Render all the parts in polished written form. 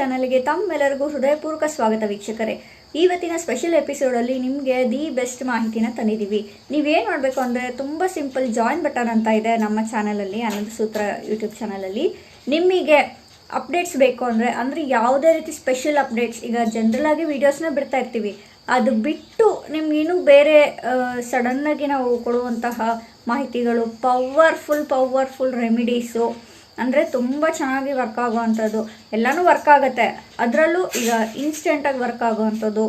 ಚಾನಲ್ಗೆ ತಮ್ಮೆಲ್ಲರಿಗೂ ಹೃದಯಪೂರ್ವಕ ಸ್ವಾಗತ ವೀಕ್ಷಕರೇ. ಇವತ್ತಿನ ಸ್ಪೆಷಲ್ ಎಪಿಸೋಡಲ್ಲಿ ನಿಮಗೆ ದಿ ಬೆಸ್ಟ್ ಮಾಹಿತಿನ ತಂದಿದ್ದೀವಿ. ನೀವೇನು ಮಾಡಬೇಕು ಅಂದರೆ ತುಂಬ ಸಿಂಪಲ್, ಜಾಯಿನ್ ಬಟನ್ ಅಂತ ಇದೆ ನಮ್ಮ ಚಾನಲಲ್ಲಿ, ಆನಂದ ಸೂತ್ರ ಯೂಟ್ಯೂಬ್ ಚಾನಲಲ್ಲಿ. ನಿಮಗೆ ಅಪ್ಡೇಟ್ಸ್ ಬೇಕು ಅಂದರೆ ಯಾವುದೇ ರೀತಿ ಸ್ಪೆಷಲ್ ಅಪ್ಡೇಟ್ಸ್, ಈಗ ಜನರಲ್ ಆಗಿ ವೀಡಿಯೋಸ್ನ ಬಿಡ್ತಾ ಇರ್ತೀವಿ, ಅದು ಬಿಟ್ಟು ನಿಮ್ಗೇನು ಬೇರೆ ಸಡನ್ನಾಗಿ ನಾವು ಕೊಡುವಂತಹ ಮಾಹಿತಿಗಳು, ಪವರ್ಫುಲ್ ರೆಮಿಡೀಸು, ಅಂದರೆ ತುಂಬ ಚೆನ್ನಾಗಿ ವರ್ಕ್ ಆಗುವಂಥದ್ದು, ಎಲ್ಲನೂ ವರ್ಕ್ ಆಗುತ್ತೆ. ಅದರಲ್ಲೂ ಈಗ ಇನ್ಸ್ಟೆಂಟಾಗಿ ವರ್ಕ್ ಆಗುವಂಥದ್ದು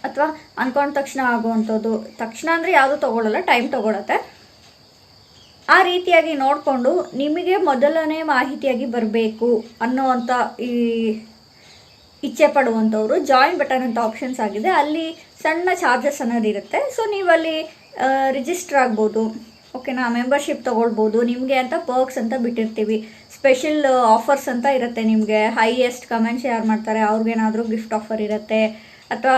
ಅಥವಾ ಅಂದ್ಕೊಂಡ ತಕ್ಷಣ ಆಗುವಂಥದ್ದು, ತಕ್ಷಣ ಅಂದರೆ ಯಾವುದು ತೊಗೊಳ್ಳಲ್ಲ, ಟೈಮ್ ತೊಗೊಳತ್ತೆ. ಆ ರೀತಿಯಾಗಿ ನೋಡಿಕೊಂಡು ನಿಮಗೆ ಮೊದಲನೇ ಮಾಹಿತಿಯಾಗಿ ಬರಬೇಕು ಅನ್ನೋವಂಥ ಈ ಇಚ್ಛೆ ಪಡುವಂಥವ್ರು ಜಾಯಿನ್ ಬಟನ್ ಅಂತ ಆಪ್ಷನ್ಸ್ ಆಗಿದೆ. ಅಲ್ಲಿ ಸಣ್ಣ ಚಾರ್ಜಸ್ ಅನ್ನೋದಿರುತ್ತೆ. ಸೊ ನೀವಲ್ಲಿ ರಿಜಿಸ್ಟರ್ ಆಗ್ಬೋದು, ಓಕೆನಾ, ಮೆಂಬರ್ಶಿಪ್ ತೊಗೊಳ್ಬೋದು. ನಿಮಗೆ ಅಂತ ಪರ್ಕ್ಸ್ ಅಂತ ಬಿಟ್ಟಿರ್ತೀವಿ, ಸ್ಪೆಷಲ್ ಆಫರ್ಸ್ ಅಂತ ಇರುತ್ತೆ. ನಿಮಗೆ ಹೈಯೆಸ್ಟ್ ಕಮೆಂಟ್ಸ್ ಯಾರು ಮಾಡ್ತಾರೆ ಅವ್ರಿಗೇನಾದರೂ ಗಿಫ್ಟ್ ಆಫರ್ ಇರುತ್ತೆ, ಅಥವಾ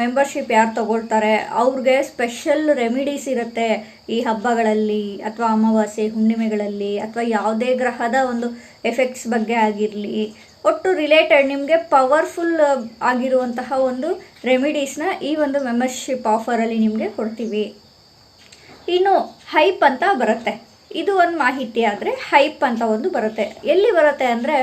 ಮೆಂಬರ್ಶಿಪ್ ಯಾರು ತೊಗೊಳ್ತಾರೆ ಅವ್ರಿಗೆ ಸ್ಪೆಷಲ್ ರೆಮಿಡೀಸ್ ಇರುತ್ತೆ ಈ ಹಬ್ಬಗಳಲ್ಲಿ, ಅಥವಾ ಅಮಾವಾಸ್ಯೆ ಹುಣ್ಣಿಮೆಗಳಲ್ಲಿ, ಅಥವಾ ಯಾವುದೇ ಗ್ರಹದ ಒಂದು ಎಫೆಕ್ಟ್ಸ್ ಬಗ್ಗೆ ಆಗಿರಲಿ, ಒಟ್ಟು ರಿಲೇಟೆಡ್ ನಿಮಗೆ ಪವರ್ಫುಲ್ ಆಗಿರುವಂತಹ ಒಂದು ರೆಮಿಡೀಸ್ನ ಈ ಒಂದು ಮೆಂಬರ್ಶಿಪ್ ಆಫರಲ್ಲಿ ನಿಮಗೆ ಕೊಡ್ತೀವಿ. ಇನ್ನು ಹೈಪ್ ಅಂತ ಬರುತ್ತೆ, ಇದು ಒಂದು ಮಾಹಿತಿ. ಆದರೆ ಹೈಪ್ ಅಂತ ಒಂದು ಬರುತ್ತೆ, ಎಲ್ಲಿ ಬರುತ್ತೆ ಅಂದರೆ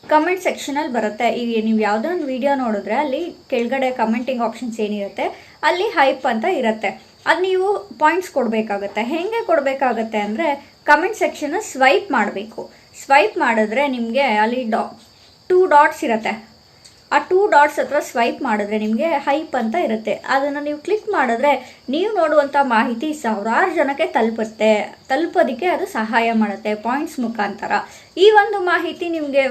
ಕಮೆಂಟ್ ಸೆಕ್ಷನಲ್ಲಿ ಬರುತ್ತೆ. ಈಗ ನೀವು ಯಾವುದೋ ಒಂದು ವಿಡಿಯೋ ನೋಡಿದ್ರೆ ಅಲ್ಲಿ ಕೆಳಗಡೆ ಕಮೆಂಟಿಂಗ್ ಆಪ್ಷನ್ಸ್ ಏನಿರುತ್ತೆ ಅಲ್ಲಿ ಹೈಪ್ ಅಂತ ಇರುತ್ತೆ. ಅದು ನೀವು ಪಾಯಿಂಟ್ಸ್ ಕೊಡಬೇಕಾಗತ್ತೆ. ಹೇಗೆ ಕೊಡಬೇಕಾಗತ್ತೆ ಅಂದರೆ ಕಮೆಂಟ್ ಸೆಕ್ಷನ್ನ ಸ್ವೈಪ್ ಮಾಡಬೇಕು. ಸ್ವೈಪ್ ಮಾಡಿದ್ರೆ ನಿಮಗೆ ಅಲ್ಲಿ 2 ಡಾಟ್ಸ್ ಇರುತ್ತೆ. ಆ 2 ಡಾಟ್ಸ್ ಹತ್ರ ಸ್ವೈಪ್ ಮಾಡಿದ್ರೆ ನಿಮಗೆ ಹೈಪ್ ಅಂತ ಇರುತ್ತೆ. ಅದನ್ನು ನೀವು ಕ್ಲಿಕ್ ಮಾಡಿದ್ರೆ ನೀವು ನೋಡುವಂಥ ಮಾಹಿತಿ ಸಾವಿರಾರು ಜನಕ್ಕೆ ತಲುಪೋದಕ್ಕೆ ಅದು ಸಹಾಯ ಮಾಡುತ್ತೆ ಪಾಯಿಂಟ್ಸ್ ಮುಖಾಂತರ. ಈ ಒಂದು ಮಾಹಿತಿ ನಿಮಗೆ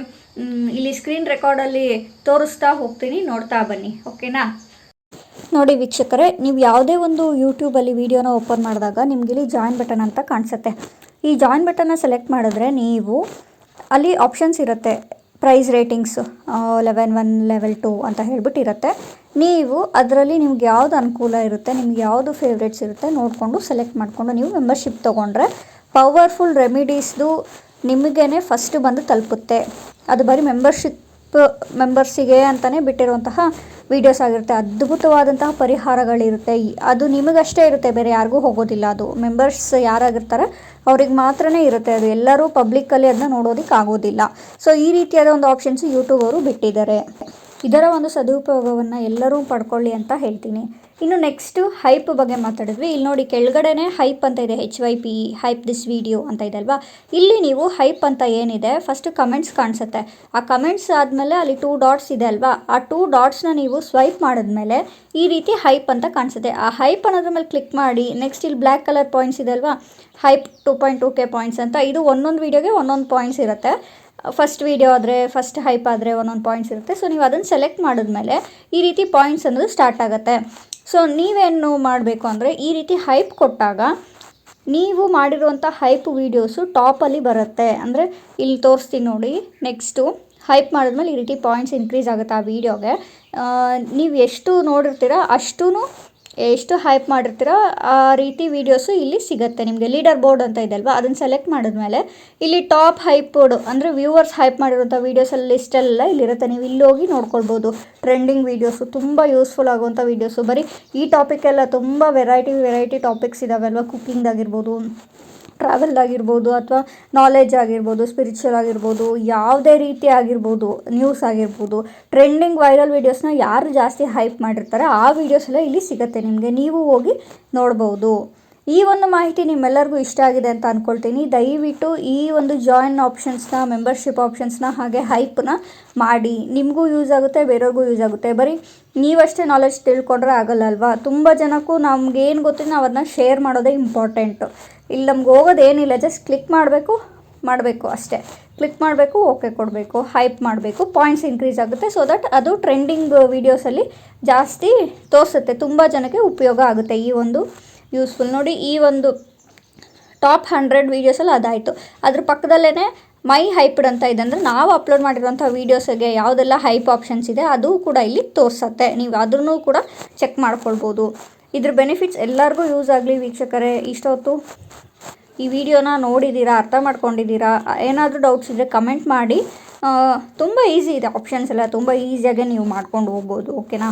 ಇಲ್ಲಿ ಸ್ಕ್ರೀನ್ ರೆಕಾರ್ಡಲ್ಲಿ ತೋರಿಸ್ತಾ ಹೋಗ್ತೀನಿ, ನೋಡ್ತಾ ಬನ್ನಿ, ಓಕೆನಾ. ನೋಡಿ ವೀಕ್ಷಕರೇ, ನೀವು ಯಾವುದೇ ಒಂದು ಯೂಟ್ಯೂಬಲ್ಲಿ ವಿಡಿಯೋನ ಓಪನ್ ಮಾಡಿದಾಗ ನಿಮ್ಗೆ ಇಲ್ಲಿ ಜಾಯಿನ್ ಬಟನ್ ಅಂತ ಕಾಣಿಸುತ್ತೆ. ಈ ಜಾಯಿನ್ ಬಟನ್ನ ಸೆಲೆಕ್ಟ್ ಮಾಡಿದ್ರೆ ನೀವು ಅಲ್ಲಿ ಆಪ್ಷನ್ಸ್ ಇರುತ್ತೆ, ಪ್ರೈಸ್ ರೇಟಿಂಗ್ಸು ಲೆವೆಲ್ 1 ಲೆವೆಲ್ 2 ಅಂತ ಹೇಳ್ಬಿಟ್ಟಿರುತ್ತೆ. ನೀವು ಅದರಲ್ಲಿ ನಿಮ್ಗೆ ಯಾವುದು ಅನುಕೂಲ ಇರುತ್ತೆ, ನಿಮ್ಗೆ ಯಾವುದು ಫೇವ್ರೇಟ್ಸ್ ಇರುತ್ತೆ ನೋಡಿಕೊಂಡು ಸೆಲೆಕ್ಟ್ ಮಾಡಿಕೊಂಡು ನೀವು ಮೆಂಬರ್ಶಿಪ್ ತೊಗೊಂಡ್ರೆ ಪವರ್ಫುಲ್ ರೆಮಿಡೀಸ್ದು ನಿಮಗೇನೆ ಫಸ್ಟ್ ಬಂದು ತಲುಪುತ್ತೆ. ಅದು ಬರೀ ಮೆಂಬರ್ಸಿಗೆ ಅಂತಲೇ ಬಿಟ್ಟಿರುವಂತಹ ವೀಡಿಯೋಸ್ ಆಗಿರುತ್ತೆ. ಅದ್ಭುತವಾದಂತಹ ಪರಿಹಾರಗಳಿರುತ್ತೆ. ಅದು ನಿಮಗಷ್ಟೇ ಇರುತ್ತೆ, ಬೇರೆ ಯಾರಿಗೂ ಹೋಗೋದಿಲ್ಲ. ಅದು ಮೆಂಬರ್ಸ್ ಯಾರಾಗಿರ್ತಾರೆ ಅವ್ರಿಗೆ ಮಾತ್ರನೇ ಇರುತ್ತೆ. ಅದು ಎಲ್ಲರೂ ಪಬ್ಲಿಕ್ಕಲ್ಲಿ ಅದನ್ನ ನೋಡೋದಕ್ಕೆ ಆಗೋದಿಲ್ಲ. ಸೊ ಈ ರೀತಿಯಾದ ಒಂದು ಆಪ್ಷನ್ಸ್ ಯೂಟ್ಯೂಬ್ ಅವರು ಬಿಟ್ಟಿದ್ದಾರೆ. ಇದರ ಒಂದು ಸದುಪಯೋಗವನ್ನು ಎಲ್ಲರೂ ಪಡ್ಕೊಳ್ಳಿ ಅಂತ ಹೇಳ್ತೀನಿ. ಇನ್ನು ನೆಕ್ಸ್ಟು ಹೈಪ್ ಬಗ್ಗೆ ಮಾತಾಡಿದ್ವಿ. ಇಲ್ಲಿ ನೋಡಿ ಕೆಳಗಡೆನೆ ಹೈಪ್ ಅಂತ ಇದೆ, HYP, ಹೈಪ್ ದಿಸ್ ವಿಡಿಯೋ ಅಂತ ಇದೆ ಅಲ್ವಾ. ಇಲ್ಲಿ ನೀವು ಹೈಪ್ ಅಂತ ಏನಿದೆ ಫಸ್ಟ್ ಕಮೆಂಟ್ಸ್ ಕಾಣಿಸುತ್ತೆ. ಆ ಕಮೆಂಟ್ಸ್ ಆದಮೇಲೆ ಅಲ್ಲಿ 2 ಡಾಟ್ಸ್ ಇದೆ ಅಲ್ವಾ, ಆ 2 ಡಾಟ್ಸ್ನ ನೀವು ಸ್ವೈಪ್ ಮಾಡಿದ್ಮೇಲೆ ಈ ರೀತಿ ಹೈಪ್ ಅಂತ ಕಾಣಿಸುತ್ತೆ. ಆ ಹೈಪ್ ಅನ್ನೋದ್ರ ಮೇಲೆ ಕ್ಲಿಕ್ ಮಾಡಿ ನೆಕ್ಸ್ಟ್ ಇಲ್ಲಿ ಬ್ಲ್ಯಾಕ್ ಕಲರ್ ಪಾಯಿಂಟ್ಸ್ ಇದೆ ಅಲ್ವಾ, ಹೈಪ್ 2.2K ಪಾಯಿಂಟ್ಸ್ ಅಂತ. ಇದು ಒಂದೊಂದು ವೀಡಿಯೋಗೆ ಒಂದೊಂದು ಪಾಯಿಂಟ್ಸ್ ಇರುತ್ತೆ. ಫಸ್ಟ್ ವೀಡಿಯೋ ಆದರೆ, ಫಸ್ಟ್ ಹೈಪ್ ಆದರೆ ಒಂದೊಂದು ಪಾಯಿಂಟ್ಸ್ ಇರುತ್ತೆ. ಸೊ ನೀವು ಅದನ್ನು ಸೆಲೆಕ್ಟ್ ಮಾಡಿದ್ಮೇಲೆ ಈ ರೀತಿ ಪಾಯಿಂಟ್ಸ್ ಅನ್ನೋದು ಸ್ಟಾರ್ಟ್ ಆಗುತ್ತೆ. ಸೊ ನೀವೇನು ಮಾಡಬೇಕು ಅಂದರೆ ಈ ರೀತಿ ಹೈಪ್ ಕೊಟ್ಟಾಗ ನೀವು ಮಾಡಿರುವಂಥ ಹೈಪ್ ವೀಡಿಯೋಸು ಟಾಪಲ್ಲಿ ಬರುತ್ತೆ. ಅಂದರೆ ಇಲ್ಲಿ ತೋರಿಸ್ತೀನಿ ನೋಡಿ. ನೆಕ್ಸ್ಟು ಹೈಪ್ ಮಾಡಿದ್ಮೇಲೆ ಈ ರೀತಿ ಪಾಯಿಂಟ್ಸ್ ಇನ್ಕ್ರೀಸ್ ಆಗುತ್ತೆ ಆ ವೀಡಿಯೋಗೆ. ನೀವು ಎಷ್ಟು ನೋಡಿರ್ತೀರ ಎಷ್ಟು ಹೈಪ್ ಮಾಡಿರ್ತೀರ ಆ ರೀತಿ ವೀಡಿಯೋಸು ಇಲ್ಲಿ ಸಿಗುತ್ತೆ ನಿಮಗೆ. ಲೀಡರ್ ಬೋರ್ಡ್ ಅಂತ ಇದೆ ಅಲ್ವಾ, ಅದನ್ನು ಸೆಲೆಕ್ಟ್ ಮಾಡಿದ್ಮೇಲೆ ಇಲ್ಲಿ ಟಾಪ್ ಹೈಪೋಡು ಅಂದರೆ ವ್ಯೂವರ್ಸ್ ಹೈಪ್ ಮಾಡಿರುವಂಥ ವೀಡಿಯೋಸಲ್ಲಿ ಲಿಸ್ಟೆಲ್ಲ ಇಲ್ಲಿರುತ್ತೆ. ನೀವು ಇಲ್ಲಿ ಹೋಗಿ ನೋಡ್ಕೊಳ್ಬೋದು. ಟ್ರೆಂಡಿಂಗ್ ವೀಡಿಯೋಸು, ತುಂಬ ಯೂಸ್ಫುಲ್ ಆಗುವಂಥ ವೀಡಿಯೋಸು, ಬರೀ ಈ ಟಾಪಿಕೆಲ್ಲ ತುಂಬ ವೆರೈಟಿ ಟಾಪಿಕ್ಸ್ ಇದ್ದಾವೆ ಅಲ್ವಾ. ಕುಕ್ಕಿಂಗ್ ಆಗಿರ್ಬೋದು, ಟ್ರಾವೆಲ್ ಆಗಿರ್ಬೋದು, ಅಥವಾ ನಾಲೆಜ್ ಆಗಿರ್ಬೋದು, ಸ್ಪಿರಿಚುವಲ್ ಆಗಿರ್ಬೋದು, ಯಾವುದೇ ರೀತಿ ಆಗಿರ್ಬೋದು, ನ್ಯೂಸ್ ಆಗಿರ್ಬೋದು, ಟ್ರೆಂಡಿಂಗ್ ವೈರಲ್ ವೀಡಿಯೋಸ್ನ ಯಾರು ಜಾಸ್ತಿ ಹೈಪ್ ಮಾಡಿರ್ತಾರೆ ಆ ವೀಡಿಯೋಸ್ ಎಲ್ಲ ಇಲ್ಲಿ ಸಿಗುತ್ತೆ ನಿಮಗೆ. ನೀವು ಹೋಗಿ ನೋಡ್ಬೋದು. ಈ ಒಂದು ಮಾಹಿತಿ ನಿಮ್ಮೆಲ್ಲರಿಗೂ ಇಷ್ಟ ಆಗಿದೆ ಅಂತ ಅಂದ್ಕೊಳ್ತೀನಿ. ದಯವಿಟ್ಟು ಈ ಒಂದು ಜಾಯಿನ್ ಆಪ್ಷನ್ಸ್ನ, ಮೆಂಬರ್ಶಿಪ್ ಆಪ್ಷನ್ಸ್ನ ಹಾಗೆ ಹೈಪ್ನ ಮಾಡಿ. ನಿಮಗೂ ಯೂಸ್ ಆಗುತ್ತೆ, ಬೇರೆಯವ್ರಿಗೂ ಯೂಸ್ ಆಗುತ್ತೆ. ಬರೀ ನೀವಷ್ಟೇ ನಾಲೆಜ್ ತಿಳ್ಕೊಂಡ್ರೆ ಆಗಲ್ಲ ಅಲ್ವಾ. ತುಂಬ ಜನಕ್ಕೂ ನಮಗೇನು ಗೊತ್ತಿದೆ ನಾವು ಅದನ್ನ ಶೇರ್ ಮಾಡೋದೇ ಇಂಪಾರ್ಟೆಂಟು. ಇಲ್ಲಿ ನಮ್ಗೆ ಹೋಗೋದೇನಿಲ್ಲ, ಜಸ್ಟ್ ಕ್ಲಿಕ್ ಮಾಡಬೇಕು ಅಷ್ಟೇ. ಕ್ಲಿಕ್ ಮಾಡಬೇಕು, ಓಕೆ ಕೊಡಬೇಕು, ಹೈಪ್ ಮಾಡಬೇಕು, ಪಾಯಿಂಟ್ಸ್ ಇನ್ಕ್ರೀಸ್ ಆಗುತ್ತೆ. ಸೊ ದಟ್ ಅದು ಟ್ರೆಂಡಿಂಗ್ ವೀಡಿಯೋಸಲ್ಲಿ ಜಾಸ್ತಿ ತೋರಿಸುತ್ತೆ. ತುಂಬ ಜನಕ್ಕೆ ಉಪಯೋಗ ಆಗುತ್ತೆ ಈ ಒಂದು ಯೂಸ್ಫುಲ್. ನೋಡಿ, ಈ ಒಂದು ಟಾಪ್ 100 ವೀಡಿಯೋಸಲ್ಲಿ ಅದಾಯಿತು. ಅದ್ರ ಪಕ್ಕದಲ್ಲೇ ಮೈ ಹೈಪ್ಡ್ ಅಂತ ಇದೆ, ಅಂದರೆ ನಾವು ಅಪ್ಲೋಡ್ ಮಾಡಿರೋಂಥ ವೀಡಿಯೋಸ್ಗೆ ಯಾವುದೆಲ್ಲ ಹೈಪ್ ಆಪ್ಷನ್ಸ್ ಇದೆ ಅದು ಕೂಡ ಇಲ್ಲಿ ತೋರಿಸುತ್ತೆ. ನೀವು ಅದನ್ನು ಕೂಡ ಚೆಕ್ ಮಾಡ್ಕೊಳ್ಬೋದು. ಇದ್ರ ಬೆನಿಫಿಟ್ಸ್ ಎಲ್ಲರಿಗೂ ಯೂಸ್ ಆಗಲಿ ವೀಕ್ಷಕರೇ. ಇಷ್ಟೊತ್ತು ಈ ವಿಡಿಯೋನ ನೋಡಿದ್ದೀರಾ, ಅರ್ಥ ಮಾಡ್ಕೊಂಡಿದ್ದೀರಾ? ಏನಾದರೂ ಡೌಟ್ಸ್ ಇದ್ದರೆ ಕಮೆಂಟ್ ಮಾಡಿ. ತುಂಬ ಈಸಿ ಇದೆ, ಆಪ್ಷನ್ಸ್ ಎಲ್ಲ ತುಂಬ ಈಸಿಯಾಗೆ ನೀವು ಮಾಡ್ಕೊಂಡು ಹೋಗ್ಬೋದು. ಓಕೆನಾ?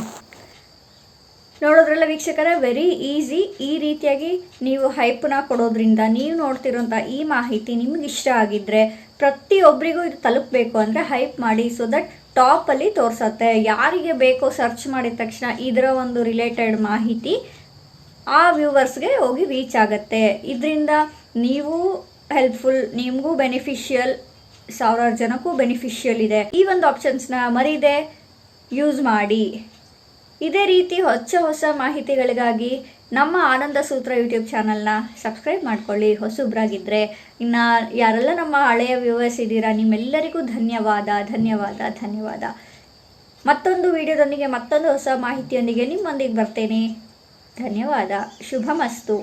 ನೋಡೋದ್ರಲ್ಲ ವೀಕ್ಷಕರೇ, ವೆರಿ ಈಸಿ. ಈ ರೀತಿಯಾಗಿ ನೀವು ಹೈಪನ್ನ ಕೊಡೋದ್ರಿಂದ ನೀವು ನೋಡ್ತಿರೋಂಥ ಈ ಮಾಹಿತಿ ನಿಮ್ಗೆ ಇಷ್ಟ ಆಗಿದ್ದರೆ ಪ್ರತಿಯೊಬ್ಬರಿಗೂ ಇದು ತಲುಪಬೇಕು ಅಂದರೆ ಹೈಪ್ ಮಾಡಿ, ಸೊ ದಟ್ ಟಾಪಲ್ಲಿ ತೋರಿಸತ್ತೆ. ಯಾರಿಗೆ ಬೇಕೋ ಸರ್ಚ್ ಮಾಡಿದ ತಕ್ಷಣ ಇದರ ಒಂದು ರಿಲೇಟೆಡ್ ಮಾಹಿತಿ ಆ ವ್ಯೂವರ್ಸ್ಗೆ ಹೋಗಿ ರೀಚ್ ಆಗುತ್ತೆ. ಇದರಿಂದ ನೀವು ಹೆಲ್ಪ್ಫುಲ್, ನಿಮಗೂ ಬೆನಿಫಿಷಿಯಲ್, ಸಾವಿರಾರು ಜನಕ್ಕೂ ಬೆನಿಫಿಷಿಯಲ್ ಇದೆ. ಈ ಒಂದು ಆಪ್ಷನ್ಸ್ನ ಮರೀದೆ ಯೂಸ್ ಮಾಡಿ. ಇದೇ ರೀತಿ ಹೊಸ ಮಾಹಿತಿಗಳಿಗಾಗಿ ನಮ್ಮ ಆನಂದ ಸೂತ್ರ ಯೂಟ್ಯೂಬ್ ಚಾನಲ್ನ ಸಬ್ಸ್ಕ್ರೈಬ್ ಮಾಡ್ಕೊಳ್ಳಿ ಹೊಸಬ್ರಾಗಿದ್ದರೆ. ಇನ್ನು ಯಾರೆಲ್ಲ ನಮ್ಮ ಹಳೆಯ ವ್ಯೂವರ್ಸ್ ಇದ್ದೀರಾ, ನಿಮ್ಮೆಲ್ಲರಿಗೂ ಧನ್ಯವಾದ. ಮತ್ತೊಂದು ವಿಡಿಯೋದೊಂದಿಗೆ, ಮತ್ತೊಂದು ಹೊಸ ಮಾಹಿತಿಯೊಂದಿಗೆ ನಿಮ್ಮೊಂದಿಗೆ ಬರ್ತೇನೆ. ಧನ್ಯವಾದ. ಶುಭಮಸ್ತು.